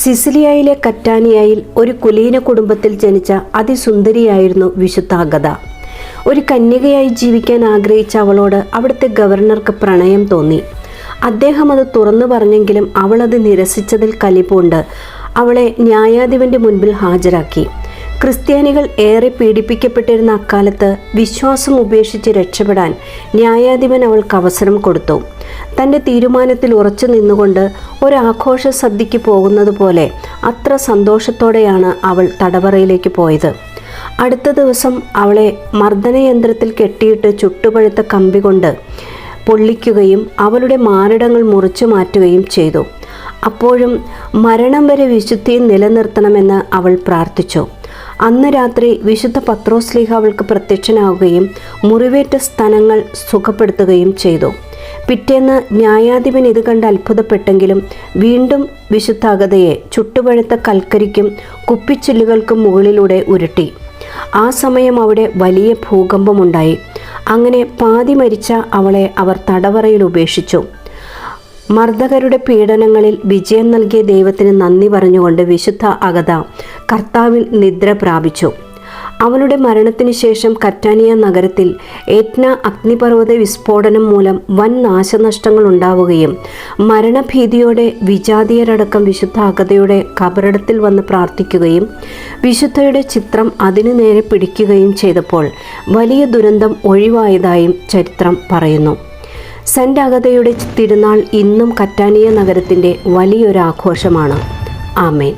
സിസിലിയയിലെ കറ്റാനിയയിൽ ഒരു കുലീന കുടുംബത്തിൽ ജനിച്ച അതിസുന്ദരിയായിരുന്നു വിശുദ്ധ അഗത. ഒരു കന്യകയായി ജീവിക്കാൻ ആഗ്രഹിച്ച അവളോട് അവിടുത്തെ ഗവർണർക്ക് പ്രണയം തോന്നി. അദ്ദേഹം അത് തുറന്നു പറഞ്ഞെങ്കിലും അവളത് നിരസിച്ചതിൽ കലിപ്പുണ്ട് അവളെ ന്യായാധിപന്റെ മുൻപിൽ ഹാജരാക്കി. ക്രിസ്ത്യാനികൾ ഏറെ പീഡിപ്പിക്കപ്പെട്ടിരുന്ന അക്കാലത്ത് വിശ്വാസം ഉപേക്ഷിച്ച് രക്ഷപ്പെടാൻ ന്യായാധിപൻ അവൾക്ക് അവസരം കൊടുത്തു. തൻ്റെ തീരുമാനത്തിൽ ഉറച്ചു നിന്നുകൊണ്ട് ഒരാഘോഷ സദ്യയ്ക്ക് പോകുന്നത് പോലെ അത്ര സന്തോഷത്തോടെയാണ് അവൾ തടവറയിലേക്ക് പോയത്. അടുത്ത ദിവസം അവളെ മർദ്ദനയന്ത്രത്തിൽ കെട്ടിയിട്ട് ചുട്ടുപഴുത്ത കമ്പി കൊണ്ട് പൊള്ളിക്കുകയും അവളുടെ മാറിടങ്ങൾ മുറിച്ചു മാറ്റുകയും ചെയ്തു. അപ്പോഴും മരണം വരെ വിശുദ്ധിയെ നിലനിർത്തണമെന്ന് അവൾ പ്രാർത്ഥിച്ചു. അന്ന് രാത്രി വിശുദ്ധ പത്രോസ്ലീഹ അവൾക്ക് പ്രത്യക്ഷനാവുകയും മുറിവേറ്റ സ്ഥലങ്ങൾ സുഖപ്പെടുത്തുകയും ചെയ്തു. പിറ്റേന്ന് ന്യായാധിപൻ ഇത് കണ്ട് അത്ഭുതപ്പെട്ടെങ്കിലും വീണ്ടും വിശുദ്ധ അഗതയെ ചുട്ടുപഴുത്ത കൽക്കരിക്കും കുപ്പിച്ചില്ലുകൾക്കും മുകളിലൂടെ ഉരുട്ടി. ആ സമയം അവിടെ വലിയ ഭൂകമ്പമുണ്ടായി. അങ്ങനെ പാതി മരിച്ച അവളെ അവർ തടവറയിൽ ഉപേക്ഷിച്ചു. മർദ്ദകരുടെ പീഡനങ്ങളിൽ വിജയം നൽകിയ ദൈവത്തിന് നന്ദി പറഞ്ഞുകൊണ്ട് വിശുദ്ധ അഗത കർത്താവിൽ നിദ്ര പ്രാപിച്ചു. അവളുടെ മരണത്തിന് ശേഷം കറ്റാനിയ നഗരത്തിൽ എറ്റ്ന അഗ്നിപർവ്വത വിസ്ഫോടനം മൂലം വൻ നാശനഷ്ടങ്ങൾ ഉണ്ടാവുകയും മരണഭീതിയോടെ വിജാതീയരടക്കം വിശുദ്ധ അഗതയുടെ കബറിടത്തിൽ വന്ന് പ്രാർത്ഥിക്കുകയും വിശുദ്ധയുടെ ചിത്രം അതിനു നേരെ പിടിക്കുകയും ചെയ്തപ്പോൾ വലിയ ദുരന്തം ഒഴിവായതായും ചരിത്രം പറയുന്നു. സെന്റ് അഗതയുടെ തിരുനാൾ ഇന്നും കറ്റാനിയ നഗരത്തിൻ്റെ വലിയൊരു ആഘോഷമാണ്. ആമേൻ.